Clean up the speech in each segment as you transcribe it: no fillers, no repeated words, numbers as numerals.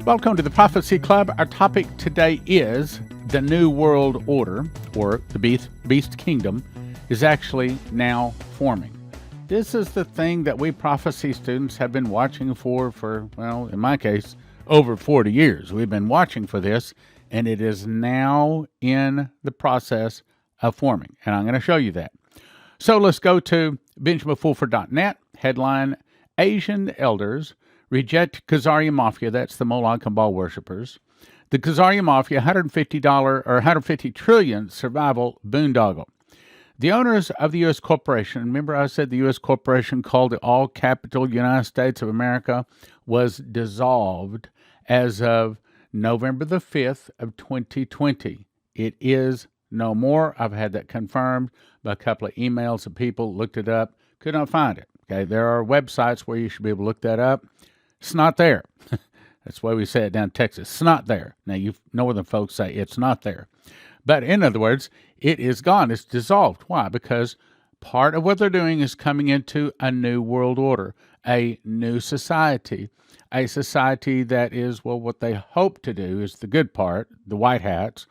Welcome to the Prophecy Club. Our topic today is the New World Order, or the Beast Kingdom, is actually now forming. This is the thing that we prophecy students have been watching for, well, in my case, over 40 years. We've been watching for this, and it is now in the process of forming. And I'm going to show you that. So let's go to BenjaminFulford.net. Headline, Asian Elders Reject Khazaria Mafia. That's the Moloch and Baal worshippers. The Khazaria Mafia $150 trillion survival boondoggle. The owners of the U.S. corporation, remember I said the U.S. corporation called the all-capital United States of America, was dissolved as of November the 5th of 2020. It is no more. I've had that confirmed by a couple of emails of people, looked it up, could not find it. Okay, there are websites where you should be able to look that up. It's not there. That's why we say it down in Texas. It's not there. Now, you northern folks say it's not there. But in other words, it is gone. It's dissolved. Why? Because part of what they're doing is coming into a new world order, a new society, a society that is, well, what they hope to do is the good part, the white hats.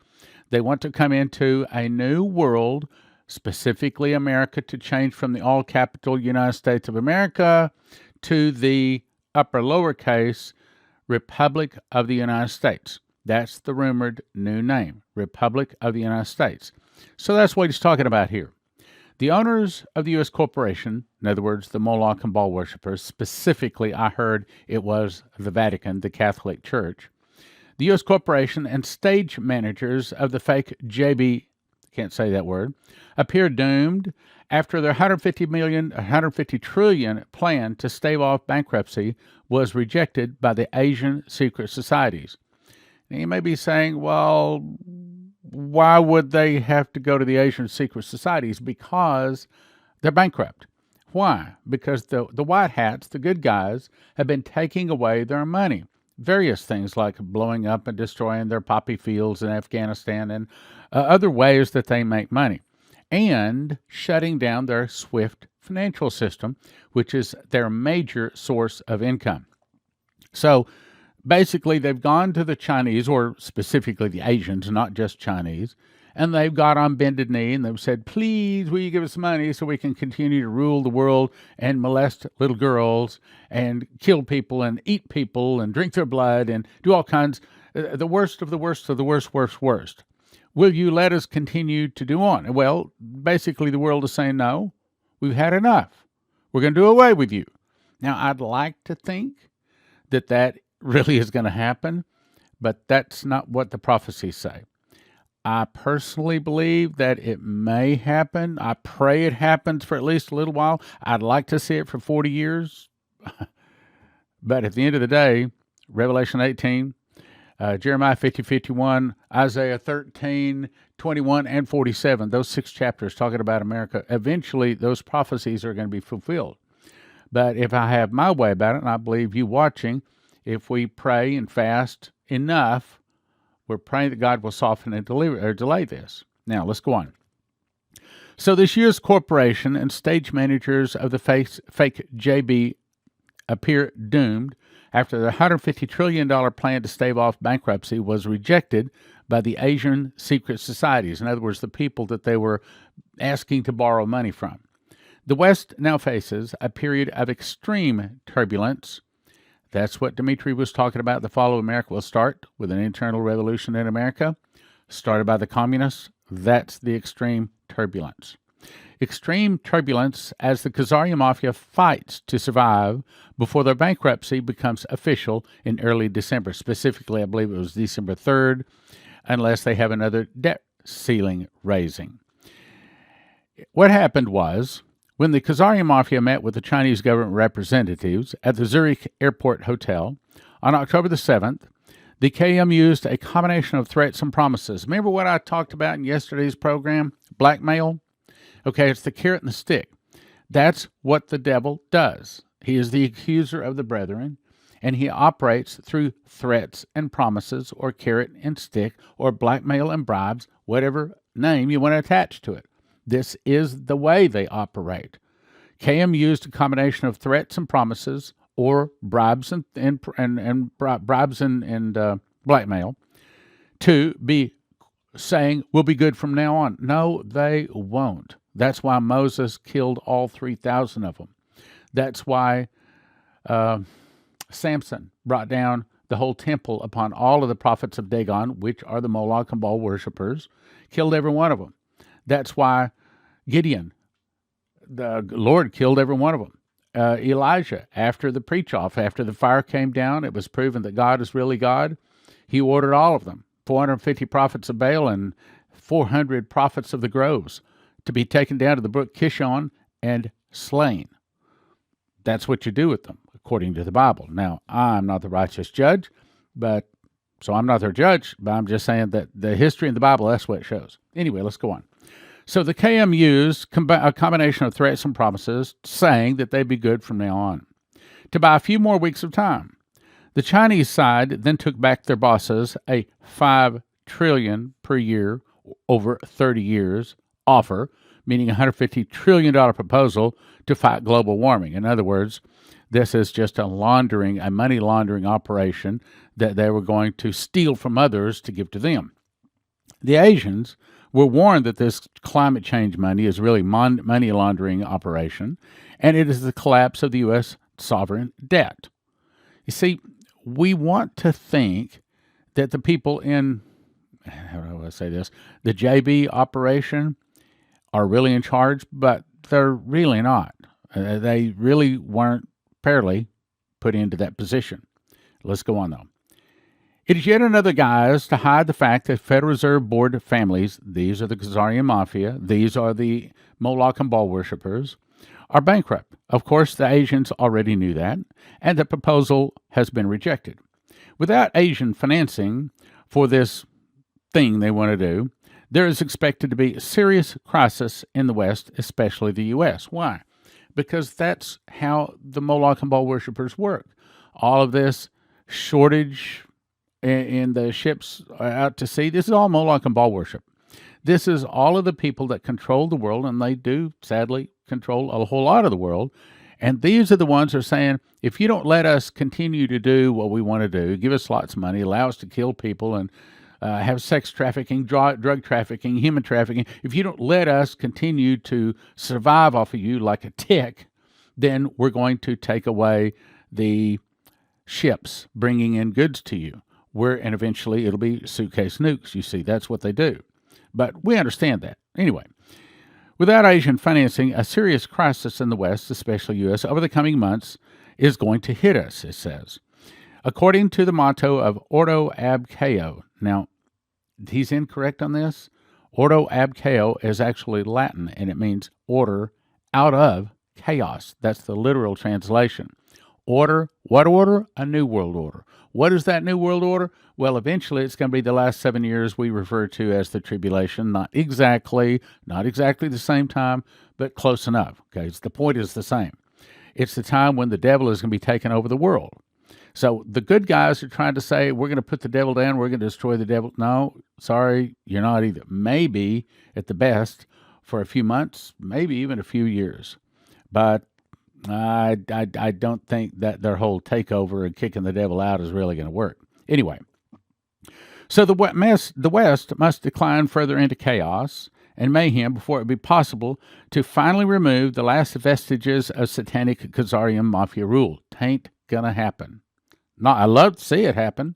They want to come into a new world, specifically America, to change from the all-capital United States of America to the upper lowercase Republic of the United States. That's the rumored new name, Republic of the United States. So that's what he's talking about here. The owners of the U.S. corporation, in other words, the Moloch and Baal worshippers, specifically I heard it was the Vatican, the Catholic Church, the U.S. corporation and stage managers of the fake JB, can't say that word, appear doomed after their $150 trillion plan to stave off bankruptcy was rejected by the Asian secret societies. Now, you may be saying, well, why would they have to go to the Asian secret societies? Because they're bankrupt. Why? Because the white hats, the good guys, have been taking away their money. Various things like blowing up and destroying their poppy fields in Afghanistan and other ways that they make money, and shutting down their SWIFT financial system, which is their major source of income. So basically, they've gone to the Chinese, or specifically the Asians, not just Chinese, and they've got on bended knee and they've said, please, will you give us money so we can continue to rule the world and molest little girls and kill people and eat people and drink their blood and do all kinds, the worst of the worst of the worst. Will you let us continue to do on? Well, basically the world is saying, no, we've had enough. We're going to do away with you. Now, I'd like to think that really is going to happen, but that's not what the prophecies say. I personally believe that it may happen. I pray it happens for at least a little while. I'd like to see it for 40 years. But at the end of the day, Revelation 18, Jeremiah 50:51, Isaiah 13:21, and 47, those 6 chapters talking about America, eventually those prophecies are going to be fulfilled. But if I have my way about it, and I believe you watching, if we pray and fast enough, we're praying that God will soften and delay this. Now, let's go on. So this year's corporation and stage managers of the fake JB appear doomed after the $150 trillion plan to stave off bankruptcy was rejected by the Asian secret societies. In other words, the people that they were asking to borrow money from. The West now faces a period of extreme turbulence. That's what Dimitri was talking about. The fall of America will start with an internal revolution in America, started by the communists. That's the extreme turbulence. Extreme turbulence as the Khazaria Mafia fights to survive before their bankruptcy becomes official in early December. Specifically, I believe it was December 3rd, unless they have another debt ceiling raising. What happened was, when the Khazaria Mafia met with the Chinese government representatives at the Zurich Airport Hotel on October the 7th, the KM used a combination of threats and promises. Remember what I talked about in yesterday's program? Blackmail? Okay, it's the carrot and the stick. That's what the devil does. He is the accuser of the brethren, and he operates through threats and promises, or carrot and stick, or blackmail and bribes, whatever name you want to attach to it. This is the way they operate. KM used a combination of threats and promises, or bribes bribes and blackmail to be saying we'll be good from now on. No, they won't. That's why Moses killed all 3,000 of them. That's why Samson brought down the whole temple upon all of the prophets of Dagon, which are the Moloch and Baal worshippers, killed every one of them. That's why Gideon, the Lord killed every one of them. Elijah, after the preach-off, after the fire came down, it was proven that God is really God. He ordered all of them, 450 prophets of Baal and 400 prophets of the groves, to be taken down to the brook Kishon and slain. That's what you do with them, according to the Bible. Now, I'm not the righteous judge, so I'm not their judge, but I'm just saying that the history in the Bible, that's what it shows. Anyway, let's go on. So the KM used a combination of threats and promises, saying that they'd be good from now on, to buy a few more weeks of time. The Chinese side then took back their bosses a $5 trillion per year over 30 years offer, meaning a $150 trillion proposal to fight global warming. In other words, this is just a money laundering operation that they were going to steal from others to give to them. The Asians were warned that this climate change money is really money laundering operation, and it is the collapse of the U.S. sovereign debt. You see, we want to think that the people in, how do I say this, the JB operation are really in charge, but they're really not. They really weren't fairly put into that position. Let's go on, though. It is yet another guise to hide the fact that Federal Reserve Board families, these are the Khazaria Mafia, these are the Moloch and Baal worshippers, are bankrupt. Of course, the Asians already knew that, and the proposal has been rejected. Without Asian financing for this thing they want to do, there is expected to be a serious crisis in the West, especially the U.S. Why? Because that's how the Moloch and Baal worshippers work. All of this shortage in the ships out to sea, this is all Moloch and Baal worship. This is all of the people that control the world, and they do, sadly, control a whole lot of the world. And these are the ones who are saying, if you don't let us continue to do what we want to do, give us lots of money, allow us to kill people and have sex trafficking, drug trafficking, human trafficking, if you don't let us continue to survive off of you like a tick, then we're going to take away the ships bringing in goods to you. And eventually it'll be suitcase nukes. You see, that's what they do. But we understand that. Anyway, without Asian financing, a serious crisis in the West, especially U.S., over the coming months is going to hit us, it says. According to the motto of Ordo ab Chao. Now, he's incorrect on this. Ordo ab Chao is actually Latin, and it means order out of chaos. That's the literal translation. Order, what order? A new world order. What is that new world order? Well, eventually it's going to be the last 7 years we refer to as the tribulation. Not exactly the same time, but close enough. Okay, the point is the same. It's the time when the devil is going to be taking over the world. So the good guys are trying to say, we're going to put the devil down, we're going to destroy the devil. No, sorry, you're not either. Maybe, at the best, for a few months, maybe even a few years. But I don't think that their whole takeover and kicking the devil out is really going to work. Anyway, so the West must decline further into chaos and mayhem before it be possible to finally remove the last vestiges of satanic Khazaria Mafia rule. Tain't going to happen. I love to see it happen.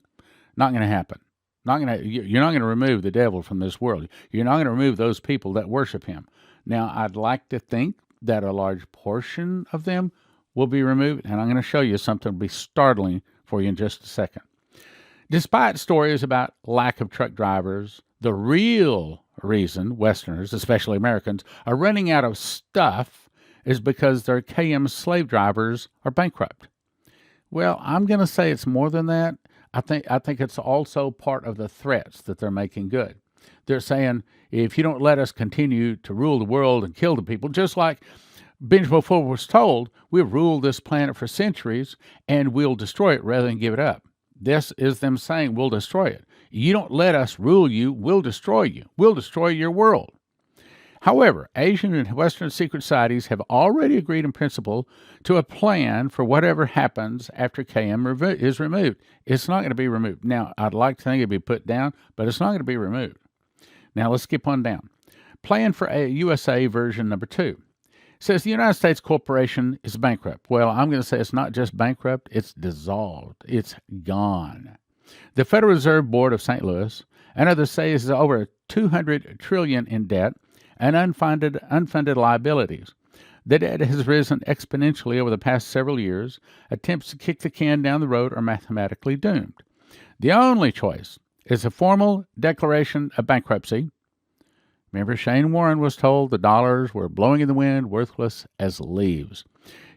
Not going to happen. You're not going to remove the devil from this world. You're not going to remove those people that worship him. Now, I'd like to think that a large portion of them will be removed, and I'm going to show you something that will be startling for you in just a second. Despite stories about lack of truck drivers, the real reason Westerners, especially Americans, are running out of stuff is because their KM slave drivers are bankrupt. Well, I'm going to say it's more than that. I think it's also part of the threats that they're making good. They're saying, if you don't let us continue to rule the world and kill the people, just like Benjamin Ford was told, we'll rule this planet for centuries and we'll destroy it rather than give it up. This is them saying we'll destroy it. You don't let us rule you, we'll destroy you. We'll destroy your world. However, Asian and Western secret societies have already agreed in principle to a plan for whatever happens after KM is removed. It's not going to be removed. Now, I'd like to think it'd be put down, but it's not going to be removed. Now, let's skip on down. Plan for a USA version number 2. Says the United States corporation is bankrupt. Well, I'm going to say it's not just bankrupt, it's dissolved. It's gone. The Federal Reserve Board of St. Louis and others say it's over $200 trillion in debt and unfunded liabilities. The debt has risen exponentially over the past several years. Attempts to kick the can down the road are mathematically doomed. The only choice is a formal declaration of bankruptcy. Remember, Shane Warren was told the dollars were blowing in the wind, worthless as leaves.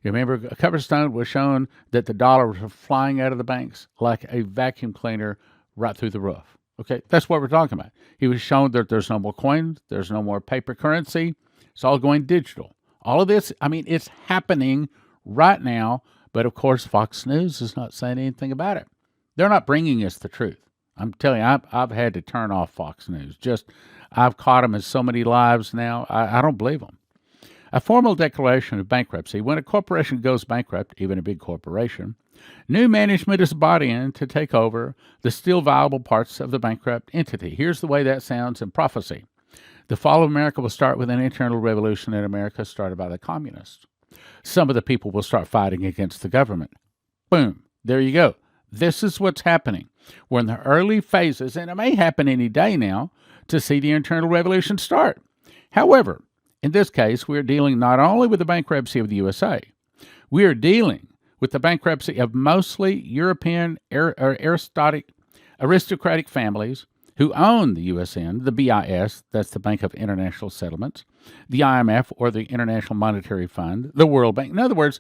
You remember, a cover stone was shown that the dollars were flying out of the banks like a vacuum cleaner right through the roof. Okay, that's what we're talking about. He was shown that there's no more coins, there's no more paper currency. It's all going digital. All of this, it's happening right now, but of course, Fox News is not saying anything about it. They're not bringing us the truth. I'm telling you, I've had to turn off Fox News. I've caught them in so many lives now, I don't believe them. A formal declaration of bankruptcy. When a corporation goes bankrupt, even a big corporation, new management is brought in to take over the still viable parts of the bankrupt entity. Here's the way that sounds in prophecy. The fall of America will start with an internal revolution in America started by the communists. Some of the people will start fighting against the government. Boom. There you go. This is what's happening. We're in the early phases, and it may happen any day now, to see the internal revolution start. However, in this case, we are dealing not only with the bankruptcy of the USA, we are dealing with the bankruptcy of mostly European aristocratic families who own the USN, the BIS, that's the Bank of International Settlements, the IMF, or the International Monetary Fund, the World Bank. In other words,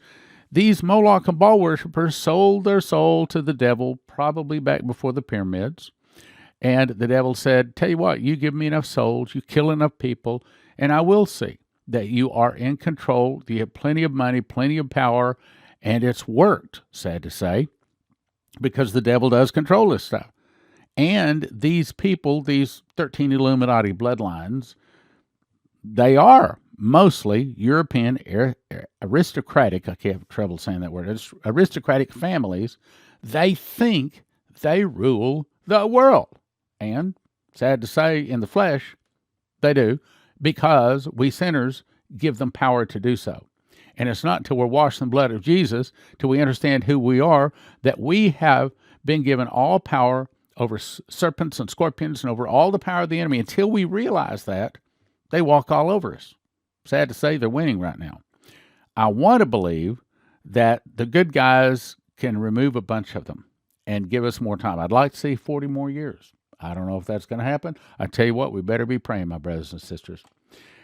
these Moloch and Baal worshippers sold their soul to the devil probably back before the pyramids. And the devil said, tell you what, you give me enough souls, you kill enough people, and I will see that you are in control. You have plenty of money, plenty of power, and it's worked, sad to say, because the devil does control this stuff. And these people, these 13 Illuminati bloodlines, they are mostly European aristocratic, I can't have trouble saying that word, aristocratic families. They think they rule the world. And, sad to say, in the flesh, they do, because we sinners give them power to do so. And it's not until we're washed in the blood of Jesus, till we understand who we are, that we have been given all power over serpents and scorpions and over all the power of the enemy. Until we realize that, they walk all over us. Sad to say, they're winning right now. I want to believe that the good guys can remove a bunch of them and give us more time. I'd like to see 40 more years. I don't know if that's going to happen. I tell you what, we better be praying, my brothers and sisters.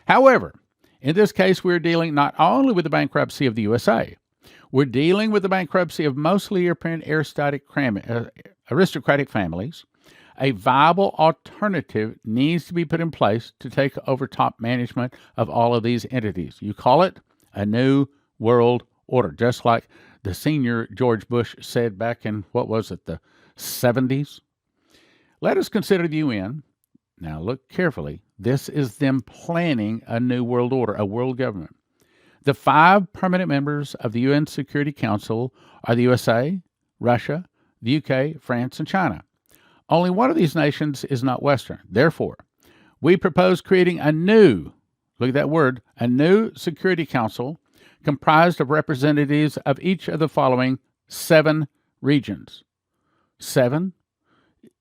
However, in this case, we're dealing not only with the bankruptcy of the USA, we're dealing with the bankruptcy of mostly European aristocratic families. A viable alternative needs to be put in place to take over top management of all of these entities. You call it a new world order, just like the senior George Bush said back in, the 70s? Let us consider the UN. Now look carefully. This is them planning a new world order, a world government. The 5 permanent members of the UN Security Council are the USA, Russia, the UK, France, and China. Only one of these nations is not Western. Therefore, we propose creating a new, look at that word, a new Security Council comprised of representatives of each of the following 7 regions. 7?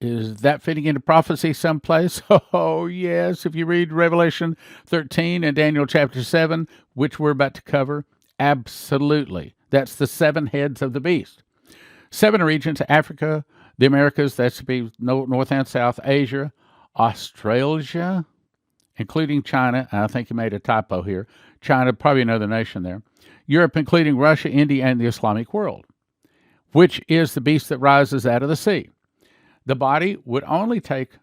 Is that fitting into prophecy someplace? Oh, yes. If you read Revelation 13 and Daniel chapter 7, which we're about to cover, absolutely. That's the 7 heads of the beast. 7 regions: Africa, the Americas, that's to be North and South, Asia, Australasia, including China. I think you made a typo here. China, probably another nation there. Europe, including Russia, India, and the Islamic world, which is the beast that rises out of the sea. This body would only take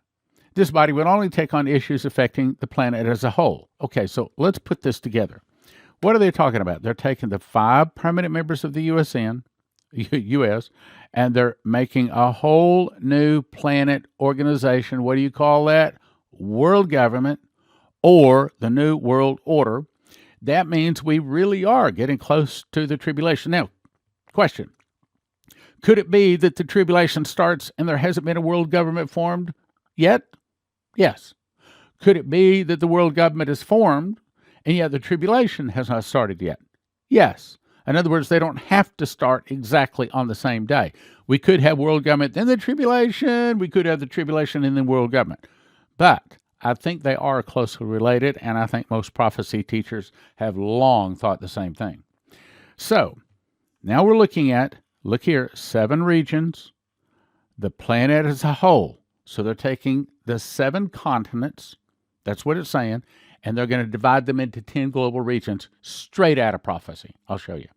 on issues affecting the planet as a whole. Okay, so let's put this together. What are they talking about? They're taking the 5 permanent members of the U.S., and they're making a whole new planet organization. What do you call that? World government, or the New World Order, that means we really are getting close to the tribulation. Now, question. Could it be that the tribulation starts and there hasn't been a world government formed yet? Yes. Could it be that the world government is formed and yet the tribulation has not started yet? Yes. In other words, they don't have to start exactly on the same day. We could have world government, then the tribulation. We could have the tribulation and then world government. But I think they are closely related, and I think most prophecy teachers have long thought the same thing. So now we're looking at, look here, 7 regions, the planet as a whole. So they're taking the 7 continents, that's what it's saying, and they're going to divide them into 10 global regions straight out of prophecy. I'll show you.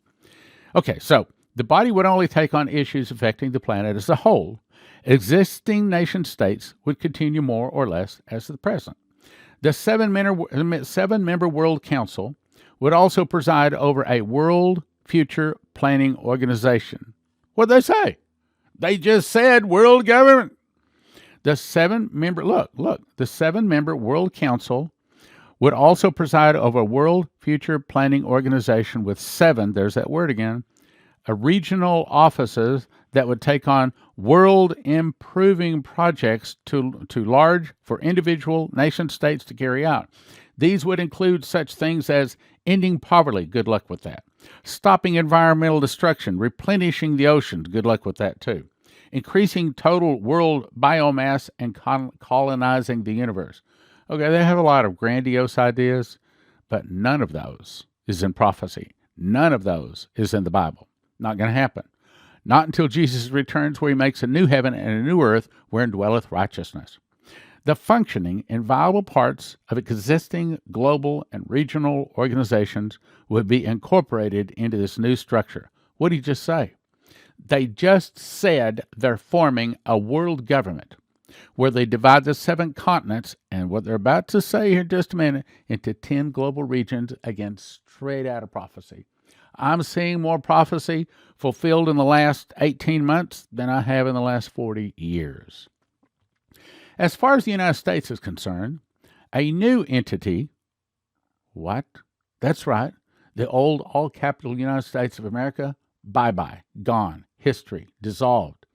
Okay, so the body would only take on issues affecting the planet as a whole. Existing nation states would continue more or less as the present. The 7-member World Council would also preside over a World Future Planning Organization. What did they say? They just said world government. The 7-member, the 7-member World Council would also preside over a World Future Planning Organization with 7, there's that word again, regional offices that would take on world improving projects too large for individual nation states to carry out. These would include such things as ending poverty, good luck with that, stopping environmental destruction, replenishing the oceans, good luck with that too, increasing total world biomass, and colonizing the universe. Okay, they have a lot of grandiose ideas, but none of those is in prophecy. None of those is in the Bible. Not going to happen. Not until Jesus returns, where he makes a new heaven and a new earth wherein dwelleth righteousness. The functioning and viable parts of existing global and regional organizations would be incorporated into this new structure. What did he just say? They just said they're forming a world government where they divide the 7 continents, and what they're about to say here in just a minute, into 10 global regions, again, straight out of prophecy. I'm seeing more prophecy fulfilled in the last 18 months than I have in the last 40 years. As far as the United States is concerned, a new entity, what? That's right, the old all-capital United States of America, bye-bye, gone, history, dissolved.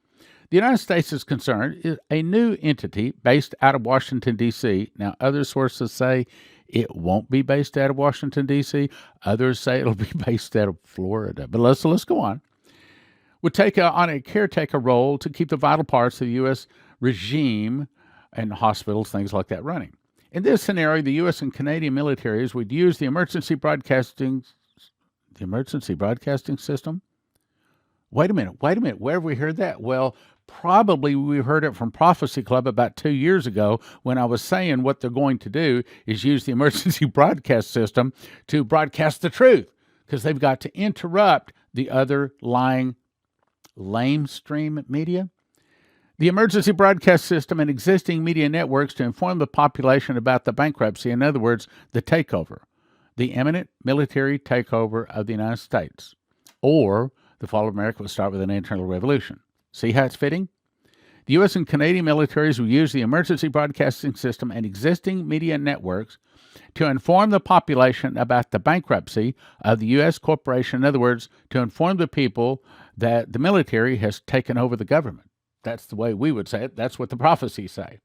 The United States is concerned is a new entity based out of Washington, D.C. Now, other sources say it won't be based out of Washington, D.C. Others say it'll be based out of Florida. But let's go on. Would take on a caretaker role to keep the vital parts of the U.S. regime and hospitals, things like that, running. In this scenario, the U.S. and Canadian militaries would use the emergency broadcasting system. Wait a minute. Where have we heard that? Well, probably we heard it from Prophecy Club about 2 years ago when I was saying what they're going to do is use the emergency broadcast system to broadcast the truth, because they've got to interrupt the other lying lamestream media. The emergency broadcast system and existing media networks to inform the population about the bankruptcy, in other words, the takeover, the imminent military takeover of the United States, or the fall of America would start with an internal revolution. See how it's fitting? The U.S. and Canadian militaries will use the emergency broadcasting system and existing media networks to inform the population about the bankruptcy of the U.S. corporation. In other words, to inform the people that the military has taken over the government. That's the way we would say it. That's what the prophecies say.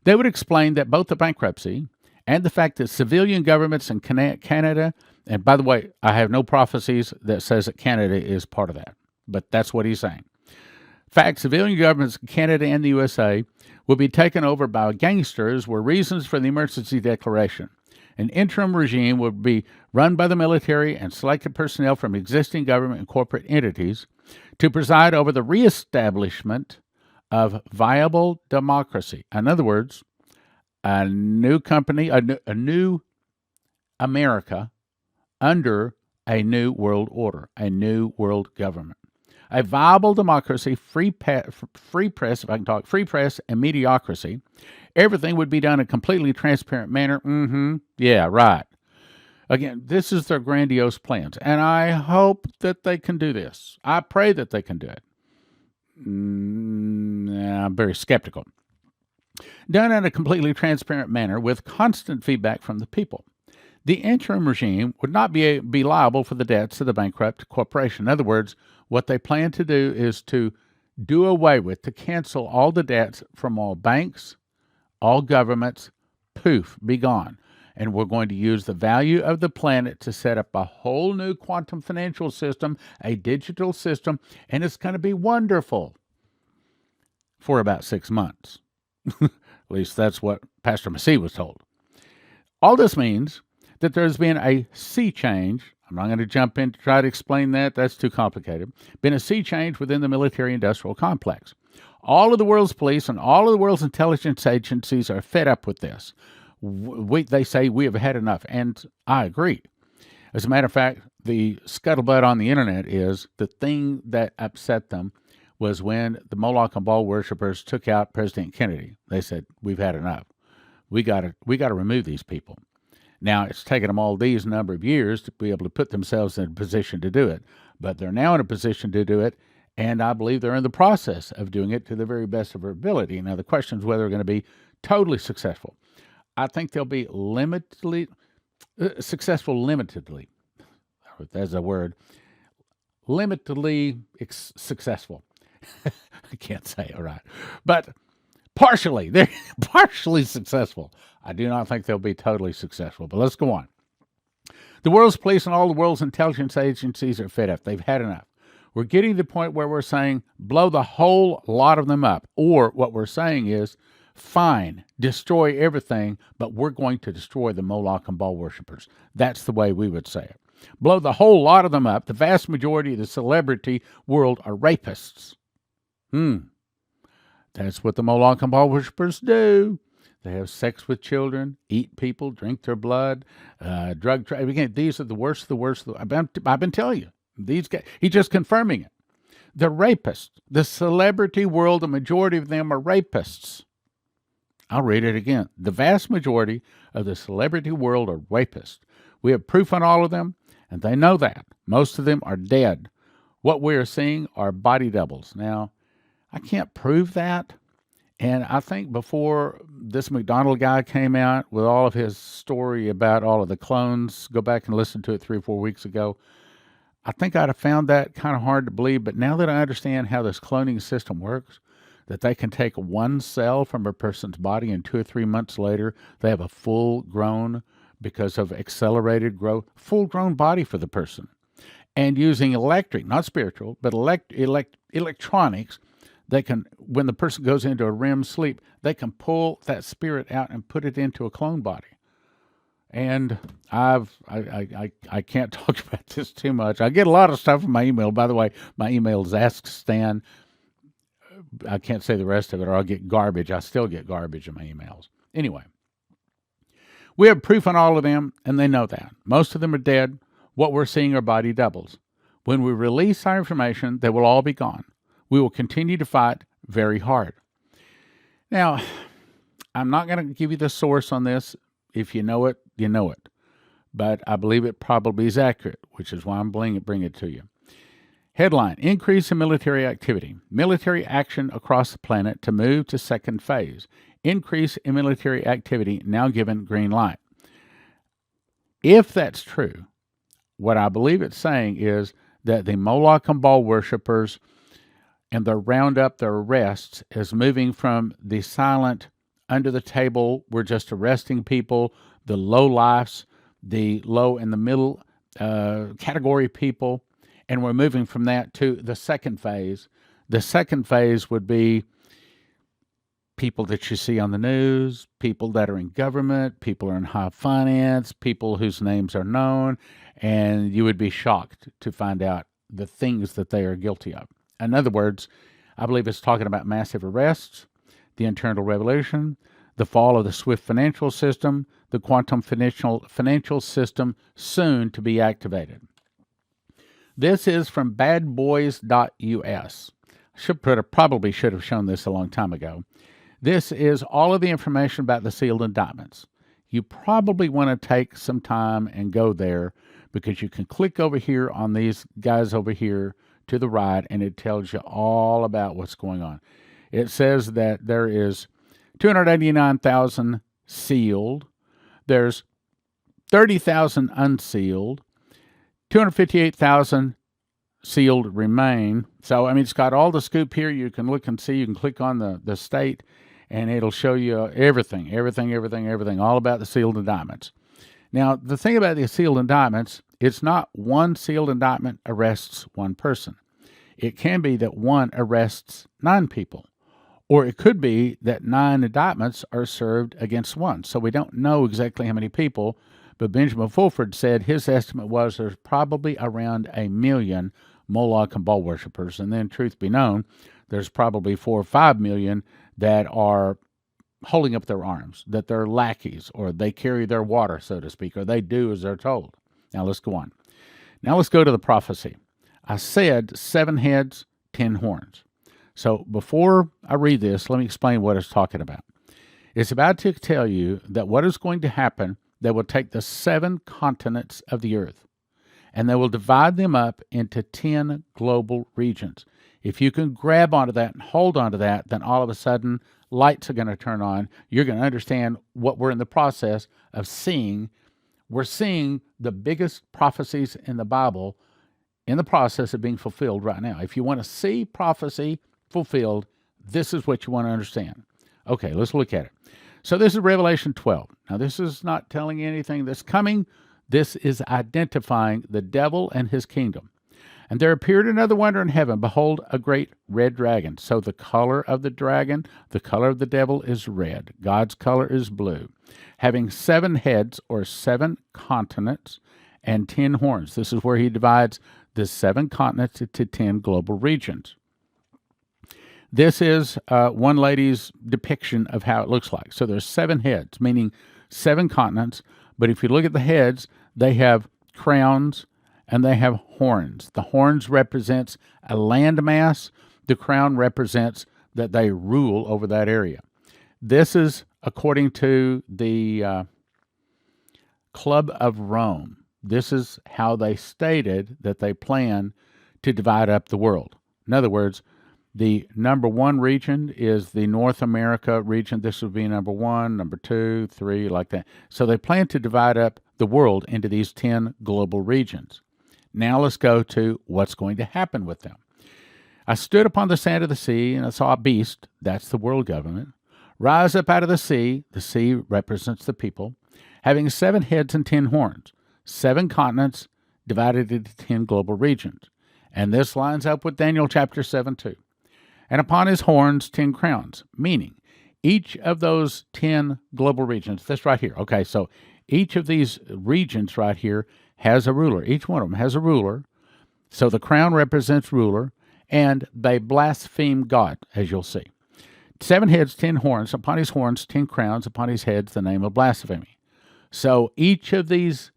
They would explain that both the bankruptcy and the fact that civilian governments in Canada, and by the way, I have no prophecies that says that Canada is part of that, but that's what he's saying. In fact, civilian governments in Canada and the USA will be taken over by gangsters were reasons for the emergency declaration. An interim regime would be run by the military and selected personnel from existing government and corporate entities to preside over the reestablishment of viable democracy. In other words, a new company, a new America under a new world order, a new world government. A viable democracy, free press, if I can talk, free press and mediocrity. Everything would be done in a completely transparent manner. Yeah, right. Again, this is their grandiose plans, and I hope that they can do this. I pray that they can do it. I'm very skeptical. done in a completely transparent manner with constant feedback from the people. The interim regime would not be liable for the debts of the bankrupt corporation. In other words, what they plan to do is to do away with, to cancel all the debts from all banks, all governments, poof, be gone. And we're going to use the value of the planet to set up a whole new quantum financial system, a digital system, and it's going to be wonderful for about 6 months. At least that's what Pastor Massey was told. All this means that there's been a sea change. I'm not going to jump in to try to explain that. That's too complicated. Been a sea change within the military-industrial complex. All of the world's police and all of the world's intelligence agencies are fed up with this. They say we have had enough, and I agree. As a matter of fact, the scuttlebutt on the internet is the thing that upset them was when the Moloch and Baal worshippers took out President Kennedy. They said, we've had enough. We got to remove these people. Now, it's taken them all these number of years to be able to put themselves in a position to do it, but they're now in a position to do it, and I believe they're in the process of doing it to the very best of their ability. Now, the question is whether they're going to be totally successful. I think they'll be successful limitedly. That's a word. Limitedly successful. I can't say it right. But partially. They're partially successful. I do not think they'll be totally successful. But let's go on. The world's police and all the world's intelligence agencies are fed up. They've had enough. We're getting to the point where we're saying, blow the whole lot of them up. Or what we're saying is, fine, destroy everything, but we're going to destroy the Moloch and Baal worshippers. That's the way we would say it. Blow the whole lot of them up. The vast majority of the celebrity world are rapists. That's what the Moloch and Baal worshippers do. They have sex with children, eat people, drink their blood, drug trade. Again, these are the worst of the worst. I've been telling you. These guys, he's just confirming it. The rapists, the celebrity world, the majority of them are rapists. I'll read it again. The vast majority of the celebrity world are rapists. We have proof on all of them, and they know that. Most of them are dead. What we are seeing are body doubles. Now, I can't prove that. And I think before this McDonald guy came out with all of his story about all of the clones, go back and listen to it 3 or 4 weeks ago, I think I'd have found that kind of hard to believe. But now that I understand how this cloning system works, that they can take one cell from a person's body and 2 or 3 months later, they have a full-grown, because of accelerated growth, full-grown body for the person. And using electric, not spiritual, but electronics, they can, when the person goes into a REM sleep, they can pull that spirit out and put it into a clone body. And I can't talk about this too much. I get a lot of stuff in my email. By the way, my email is askstan. I can't say the rest of it or I'll get garbage. I still get garbage in my emails. Anyway, we have proof on all of them, and they know that. Most of them are dead. What we're seeing are body doubles. When we release our information, they will all be gone. We will continue to fight very hard. Now, I'm not going to give you the source on this. If you know it, you know it. But I believe it probably is accurate, which is why I'm bringing it to you. Headline, increase in military activity. Military action across the planet to move to second phase. Increase in military activity now given green light. If that's true, what I believe it's saying is that the Moloch and Baal worshippers and the roundup, their arrests, is moving from the silent, under the table, we're just arresting people, the low lifes, the low and the middle category people, and we're moving from that to the second phase. The second phase would be people that you see on the news, people that are in government, people are in high finance, people whose names are known, and you would be shocked to find out the things that they are guilty of. In other words, I believe it's talking about massive arrests, the internal revolution, the fall of the SWIFT financial system, the quantum financial system soon to be activated. This is from badboys.us. Probably should have shown this a long time ago. This is all of the information about the sealed indictments. You probably want to take some time and go there because you can click over here on these guys over here to the right and it tells you all about what's going on. It says that there is 289,000 sealed. There's 30,000 unsealed. 258,000 sealed remain. So, I mean, it's got all the scoop here. You can look and see. You can click on the state, and it'll show you everything, all about the sealed indictments. Now, the thing about the sealed indictments, it's not one sealed indictment arrests one person. It can be that one arrests 9 people, or it could be that 9 indictments are served against one. So we don't know exactly how many people, but Benjamin Fulford said his estimate was there's probably around 1 million Moloch and Baal worshippers, and then, truth be known, there's probably 4 or 5 million that are holding up their arms, that they're lackeys, or they carry their water, so to speak, or they do as they're told. Now let's go on. Now let's go to the prophecy. I said 7 heads, 10 horns. So before I read this, let me explain what it's talking about. It's about to tell you that what is going to happen, they will take the 7 continents of the earth, and they will divide them up into 10 global regions. If you can grab onto that and hold onto that, then all of a sudden lights are going to turn on. You're going to understand what we're in the process of seeing. We're seeing the biggest prophecies in the Bible in the process of being fulfilled right now. If you want to see prophecy fulfilled, this is what you want to understand. Okay, let's look at it. So this is Revelation 12. Now, this is not telling you anything that's coming. This is identifying the devil and his kingdom. And there appeared another wonder in heaven. Behold, a great red dragon. So the color of the dragon, the color of the devil is red. God's color is blue. Having 7 heads, or 7 continents, and 10 horns. This is where he divides the 7 continents into 10 global regions. This is one lady's depiction of how it looks like. So there's 7 heads, meaning 7 continents. But if you look at the heads, they have crowns and they have horns. The horns represents a landmass. The crown represents that they rule over that area. This is according to the Club of Rome. This is how they stated that they plan to divide up the world. In other words, the number 1 region is the North America region. This would be number 1, number 2, 3, like that. So they plan to divide up the world into these 10 global regions. Now let's go to what's going to happen with them. I stood upon the sand of the sea, and I saw a beast, that's the world government, rise up out of the sea. The sea represents the people, having 7 heads and 10 horns, 7 continents divided into 10 global regions. And this lines up with Daniel chapter 7 too. And upon his horns 10 crowns, meaning each of those 10 global regions, this right here. Okay, so each of these regions right here has a ruler. Each one of them has a ruler. So the crown represents ruler, and they blaspheme God, as you'll see. 7 heads, 10 horns. Upon his horns, 10 crowns. Upon his heads, the name of blasphemy. So each of these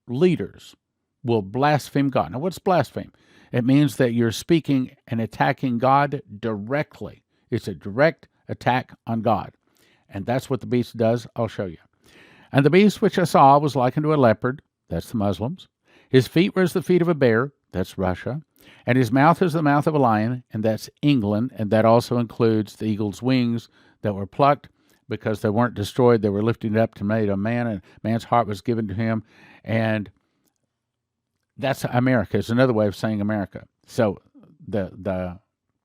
leaders will blaspheme God. Now, what's blaspheme? It means that you're speaking and attacking God directly. It's a direct attack on God. And that's what the beast does. I'll show you. And the beast which I saw was like unto a leopard. That's the Muslims. His feet were as the feet of a bear. That's Russia. And his mouth is the mouth of a lion. And that's England. And that also includes the eagle's wings that were plucked because they weren't destroyed. They were lifted up to made a man, and man's heart was given to him. And that's America. It's another way of saying America. So the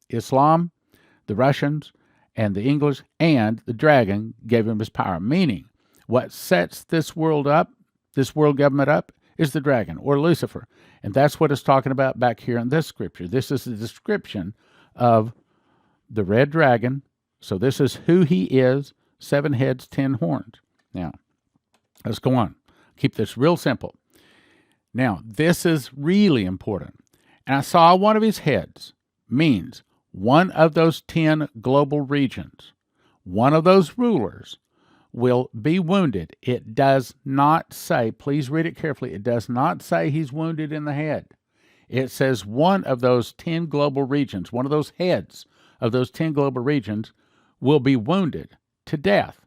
Islam, the Russians, and the English, and the dragon gave him his power. Meaning, what sets this world up, this world government up, is the dragon, or Lucifer. And that's what it's talking about back here in this scripture. This is the description of the red dragon. So this is who he is, 7 heads, 10 horns. Now, let's go on. Keep this real simple. Now, this is really important. And I saw one of his heads, means one of those 10 global regions, one of those rulers will be wounded. It does not say, please read it carefully, it does not say he's wounded in the head. It says one of those 10 global regions, one of those heads of those 10 global regions will be wounded to death.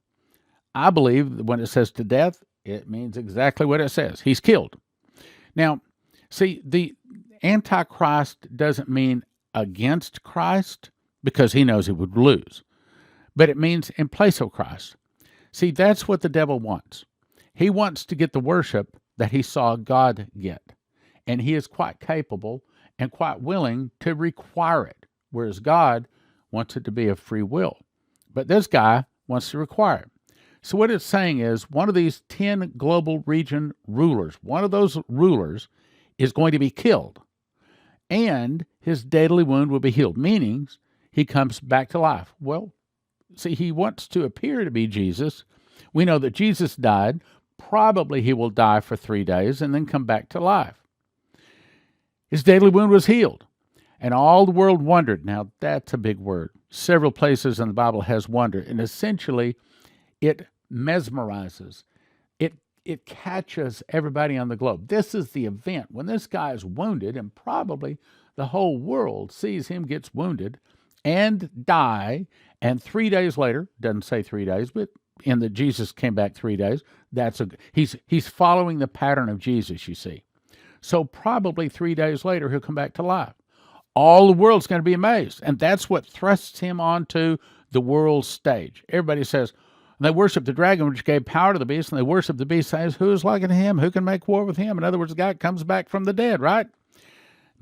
I believe when it says to death, it means exactly what it says. He's killed. Now, see, the Antichrist doesn't mean against Christ because he knows he would lose. but it means in place of Christ. See, that's what the devil wants. He wants to get the worship that he saw God get, and he is quite capable and quite willing to require it, whereas God wants it to be of free will. But this guy wants to require it. So what it's saying is one of these 10 global region rulers, one of those rulers is going to be killed, and his deadly wound will be healed, meaning he comes back to life. Well, see, he wants to appear to be Jesus. We know that Jesus died. Probably he will die for 3 days and then come back to life. His deadly wound was healed, and all the world wondered. Now, that's a big word. Several places in the Bible has wonder, and essentially it mesmerizes. It catches everybody on the globe. This is the event when this guy is wounded, and probably the whole world sees him gets wounded and die, and 3 days later, doesn't say 3 days, but in that Jesus came back 3 days, he's following the pattern of Jesus, you see. So probably 3 days later, he'll come back to life. All the world's going to be amazed, and that's what thrusts him onto the world stage. Everybody says, they worship the dragon, which gave power to the beast, and they worship the beast, says, who is like unto him? Who can make war with him? In other words, the guy comes back from the dead, right?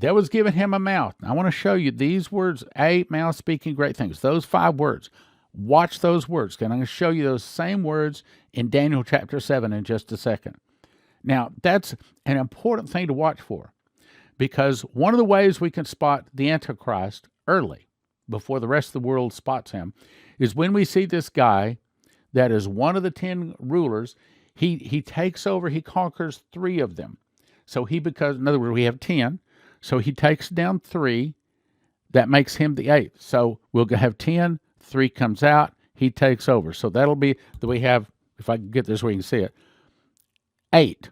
That was given him a mouth. I want to show you these words, a mouth speaking great things. Those 5 words. Watch those words, and I'm going to show you those same words in Daniel chapter 7 in just a second. Now, that's an important thing to watch for, because one of the ways we can spot the Antichrist early, before the rest of the world spots him, is when we see this guy that is one of the 10 rulers. He takes over, he conquers 3 of them. So because, in other words, we have 10. So he takes down 3. That makes him the 8th. So we'll have 10, 3 comes out, he takes over. So that'll be that we have, if I can get this where you can see it, 8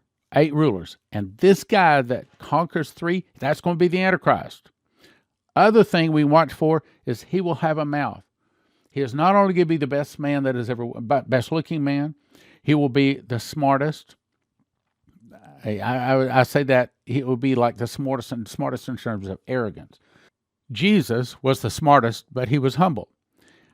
rulers. And this guy that conquers 3, that's going to be the Antichrist. Other thing we watch for is he will have a mouth. He is not only going to be the best man that is ever, best looking man, he will be the smartest. I say that he will be like the smartest in terms of arrogance. Jesus was the smartest, but he was humble.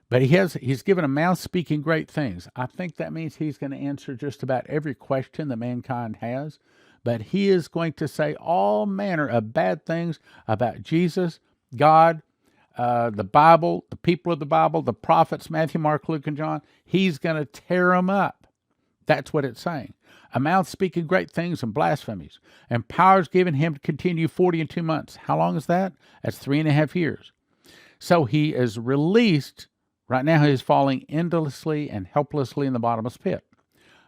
But he's given a mouth speaking great things. I think that means he's going to answer just about every question that mankind has. But he is going to say all manner of bad things about Jesus, God, the Bible, the people of the Bible, the prophets, Matthew, Mark, Luke, and John. He's going to tear them up. That's what it's saying. A mouth speaking great things and blasphemies. And power is given him to continue 42 months. How long is that? That's 3.5 years. So he is released. Right now he is falling endlessly and helplessly in the bottomless pit.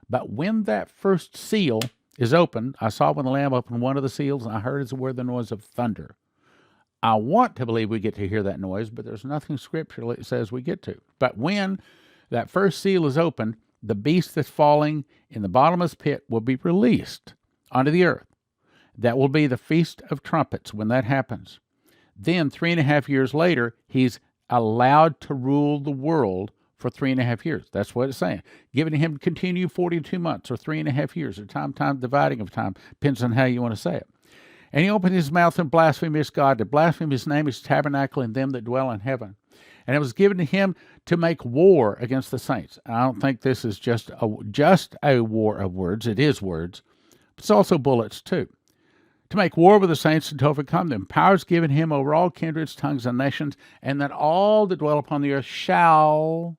But when that first seal is opened, I saw when the Lamb opened one of the seals, and I heard as it were the noise of thunder. I want to believe we get to hear that noise, but there's nothing scriptural that says we get to. But when that first seal is opened, the beast that's falling in the bottomless pit will be released onto the earth. That will be the Feast of Trumpets when that happens. Then 3.5 years later, he's allowed to rule the world for 3.5 years. That's what it's saying. Giving him to continue 42 months or 3.5 years, or time dividing of time. Depends on how you want to say it. And he opened his mouth and blasphemed his God, to blaspheme his name, his tabernacle, and them that dwell in heaven. And it was given to him to make war against the saints. I don't think this is just a war of words. It is words. But it's also bullets, too. To make war with the saints and to overcome them. Power is given him over all kindreds, tongues, and nations, and that all that dwell upon the earth shall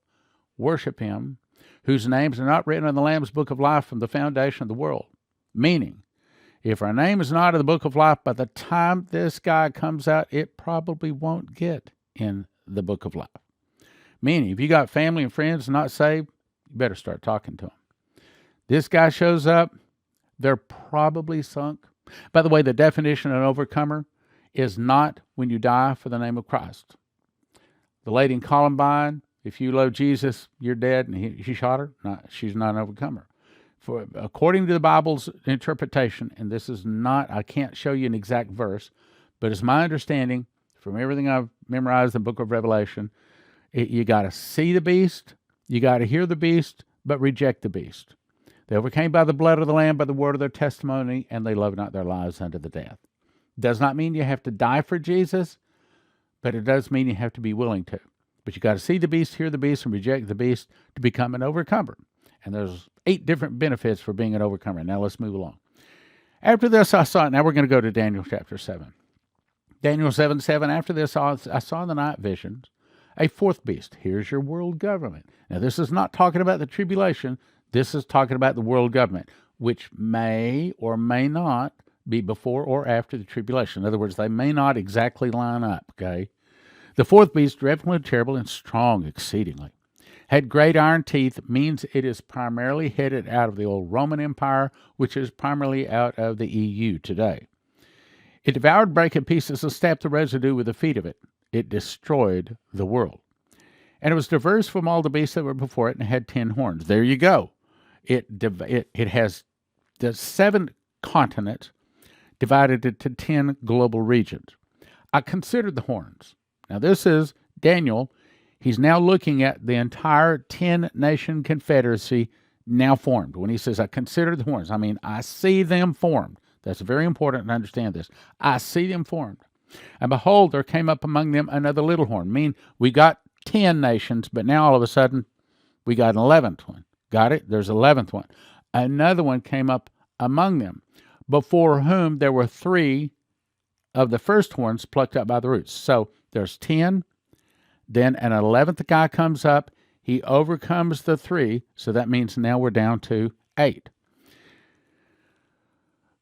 worship him, whose names are not written in the Lamb's book of life from the foundation of the world. Meaning, if our name is not in the book of life, by the time this guy comes out, it probably won't get in the book of life. Meaning, if you got family and friends not saved, you better start talking to them. This guy shows up, they're probably sunk. By the way, the definition of an overcomer is not when you die for the name of Christ. The lady in Columbine, if you love Jesus, you're dead, and he shot her. No, she's not an overcomer. For according to the Bible's interpretation, and this is not, I can't show you an exact verse, but it's my understanding from everything I've memorized in the book of Revelation, you got to see the beast, you got to hear the beast, but reject the beast. They overcame by the blood of the Lamb, by the word of their testimony, and they loved not their lives unto the death. Does not mean you have to die for Jesus, but it does mean you have to be willing to. But you got to see the beast, hear the beast, and reject the beast to become an overcomer. And there's 8 different benefits for being an overcomer. Now let's move along. After this, I saw, now we're going to go to Daniel chapter 7. Daniel 7:7, after this, I saw in the night visions a 4th beast. Here's your world government. Now, this is not talking about the tribulation. This is talking about the world government, which may or may not be before or after the tribulation. In other words, they may not exactly line up, okay? The 4th beast, dreadful and terrible and strong exceedingly, had great iron teeth, means it is primarily headed out of the old Roman Empire, which is primarily out of the EU today. It devoured, brake in pieces, and stamped the residue with the feet of it. It destroyed the world. And it was diverse from all the beasts that were before it, and had 10 horns. There you go. It has the 7 continents divided into 10 global regions. I considered the horns. Now, this is Daniel. He's now looking at the entire 10-nation confederacy now formed. When he says, I consider the horns, I mean, I see them formed. That's very important to understand this. I see them formed. And behold, there came up among them another little horn. Mean we got 10 nations, but now all of a sudden we got an 11th one. Got it? There's an 11th one. Another one came up among them, before whom there were 3 of the first horns plucked up by the roots. So there's 10. Then an 11th guy comes up. He overcomes the 3. So that means now we're down to 8.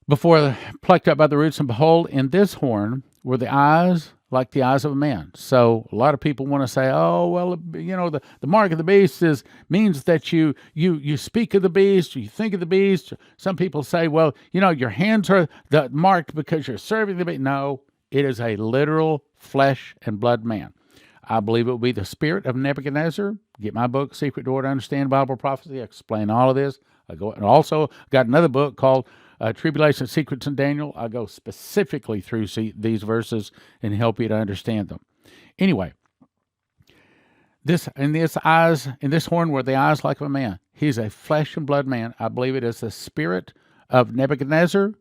Before plucked up by the roots, and behold, in this horn were the eyes like the eyes of a man. So a lot of people want to say, oh, well, you know, the mark of the beast means that you speak of the beast, you think of the beast. Some people say, well, you know, your hands are the marked because you're serving the beast. No, it is a literal flesh and blood man. I believe it will be the spirit of Nebuchadnezzar. Get my book, Secret Door to Understand Bible Prophecy. I explain all of this. I also got another book called Tribulation Secrets in Daniel. I go specifically through these verses and help you to understand them. Anyway, in this horn were the eyes like of a man. He's a flesh and blood man. I believe it is the spirit of Nebuchadnezzar,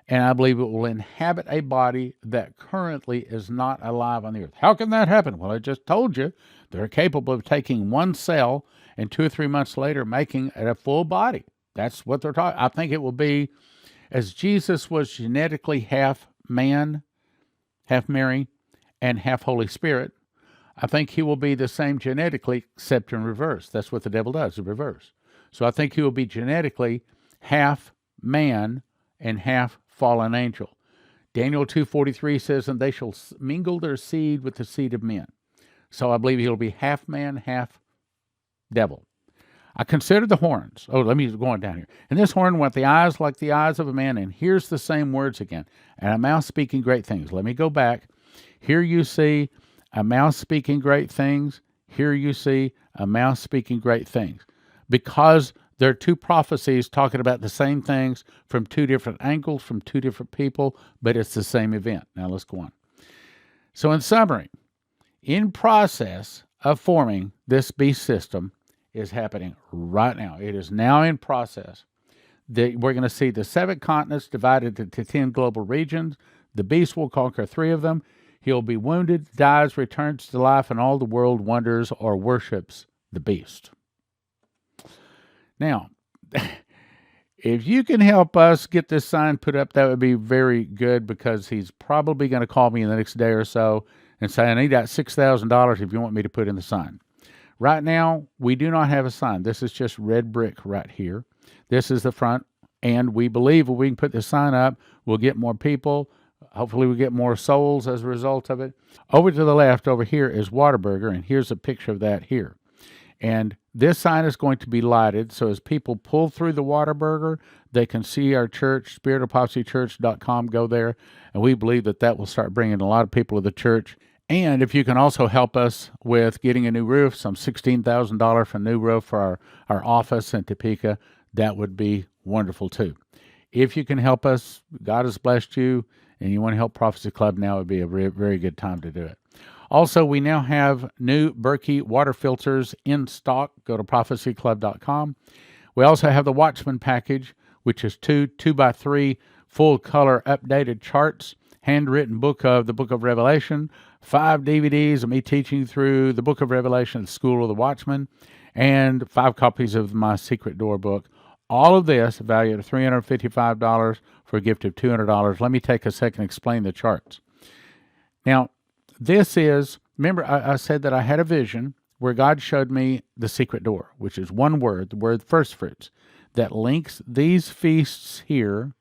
and I believe it will inhabit a body that currently is not alive on the earth. How can that happen? Well, I just told you they're capable of taking one cell and 2 or 3 months later making it a full body. That's what they're talking. I think it will be, as Jesus was genetically half man, half Mary, and half Holy Spirit, I think he will be the same genetically, except in reverse. That's what the devil does, in reverse. So I think he will be genetically half man and half fallen angel. Daniel 2:43 says, and they shall mingle their seed with the seed of men. So I believe he'll be half man, half devil. I considered the horns. Oh, let me go on down here. And this horn went the eyes like the eyes of a man, and here's the same words again. And a mouth speaking great things. Let me go back. Here you see a mouth speaking great things. Here you see a mouth speaking great things. Because there are 2 prophecies talking about the same things from 2 different angles, from 2 different people, but it's the same event. Now let's go on. So in summary, in process of forming this beast system is happening right now. It is now in process. We're going to see the 7 continents divided into 10 global regions. The beast will conquer 3 of them. He'll be wounded, dies, returns to life, and all the world wonders or worships the beast. Now, if you can help us get this sign put up, that would be very good, because he's probably going to call me in the next day or so and say, I need that $6,000 if you want me to put in the sign. Right now, we do not have a sign. This is just red brick right here. This is the front, and we believe if we can put the sign up, we'll get more people. Hopefully we'll get more souls as a result of it. Over to the left, over here, is Whataburger, and here's a picture of that here. And this sign is going to be lighted, so as people pull through the Whataburger, they can see our church, spiritofprophecychurch.com, go there, and we believe that will start bringing a lot of people to the church. And if you can also help us with getting a new roof, some $16,000 for a new roof for our office in Topeka, that would be wonderful too. If you can help us, God has blessed you, and you want to help Prophecy Club, now would be a very, very good time to do it. Also, we now have new Berkey water filters in stock. Go to prophecyclub.com. We also have the Watchman package, which is 2 2x3 full color updated charts. handwritten book of the Book of Revelation, 5 DVDs of me teaching through the Book of Revelation at the School of the Watchman, and 5 copies of my Secret Door book. All of this valued at $355 for a gift of $200. Let me take a second and explain the charts. Now, this is, remember I said that I had a vision where God showed me the secret door, which is one word, the word first fruits, that links these feasts here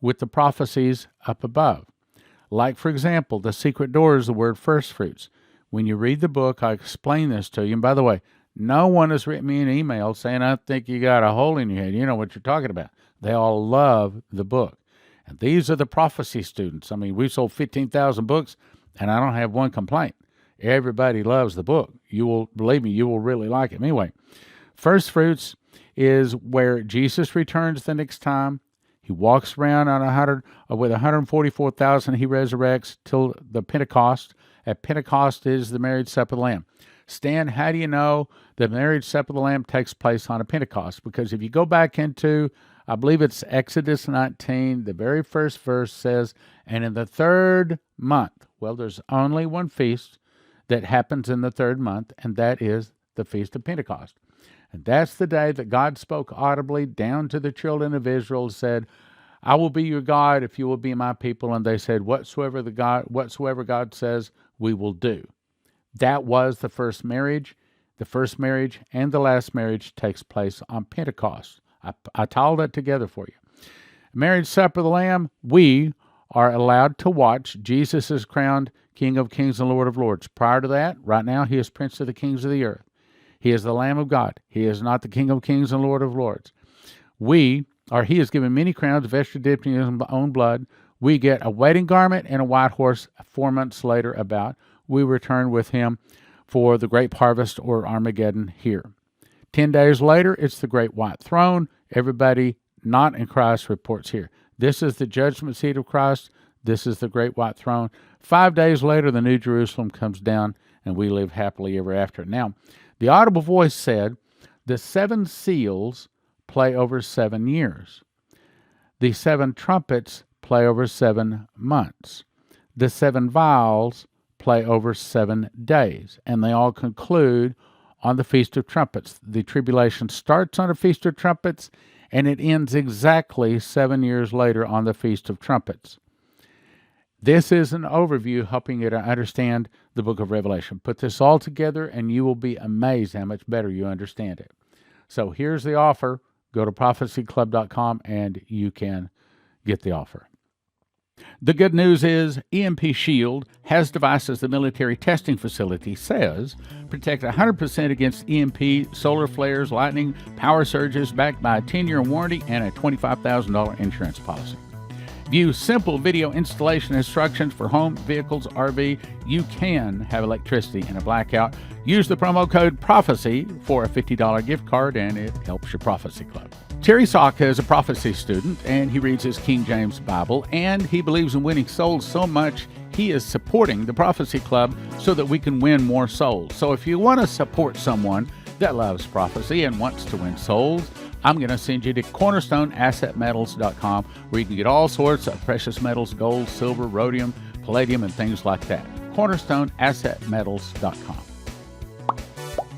with the prophecies up above. Like, for example, the secret door is the word first fruits. When you read the book, I explain this to you. And by the way, no one has written me an email saying, I think you got a hole in your head. You know what you're talking about. They all love the book. And these are the prophecy students. I mean, we sold 15,000 books, and I don't have one complaint. Everybody loves the book. You will, believe me, you will really like it. Anyway, first fruits is where Jesus returns the next time. He walks around on with 144,000. He resurrects till the Pentecost. At Pentecost is the marriage supper of the Lamb. Stan, how do you know the marriage supper of the Lamb takes place on a Pentecost? Because if you go back into, I believe it's Exodus 19, the very first verse says, and in the third month, well, there's only one feast that happens in the third month, and that is the Feast of Pentecost. And that's the day that God spoke audibly down to the children of Israel and said, I will be your God if you will be my people. And they said, whatsoever God says, we will do. That was the first marriage. The first marriage and the last marriage takes place on Pentecost. I tied that together for you. Marriage supper of the Lamb, we are allowed to watch. Jesus is crowned King of Kings and Lord of Lords. Prior to that, right now, he is Prince of the Kings of the earth. He is the Lamb of God. He is not the King of Kings and Lord of Lords. He is given many crowns, vested dipped in his own blood. We get a wedding garment and a white horse 4 months later about. We return with him for the great harvest or Armageddon here. 10 days later, it's the great white throne. Everybody not in Christ reports here. This is the judgment seat of Christ. This is the great white throne. 5 days later, the New Jerusalem comes down, and we live happily ever after. Now, the audible voice said, the 7 seals play over 7 years. The 7 trumpets play over 7 months. The 7 vials play over 7 days, and they all conclude on the Feast of Trumpets. The tribulation starts on the Feast of Trumpets, and it ends exactly 7 years later on the Feast of Trumpets. This is an overview helping you to understand the book of Revelation. Put this all together, and you will be amazed how much better you understand it. So here's the offer. Go to prophecyclub.com, and you can get the offer. The good news is EMP Shield has devices the military testing facility says protect 100% against EMP, solar flares, lightning, power surges, backed by a 10-year warranty and a $25,000 insurance policy. View simple video installation instructions for home, vehicles, RV. You can have electricity in a blackout. Use the promo code PROPHECY for a $50 gift card, and it helps your Prophecy Club. Terry Saka is a prophecy student, and he reads his King James Bible, and he believes in winning souls so much he is supporting the Prophecy Club so that we can win more souls. So if you want to support someone that loves prophecy and wants to win souls, I'm going to send you to cornerstoneassetmetals.com, where you can get all sorts of precious metals, gold, silver, rhodium, palladium, and things like that. cornerstoneassetmetals.com.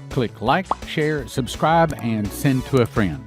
Click like, share, subscribe, and send to a friend.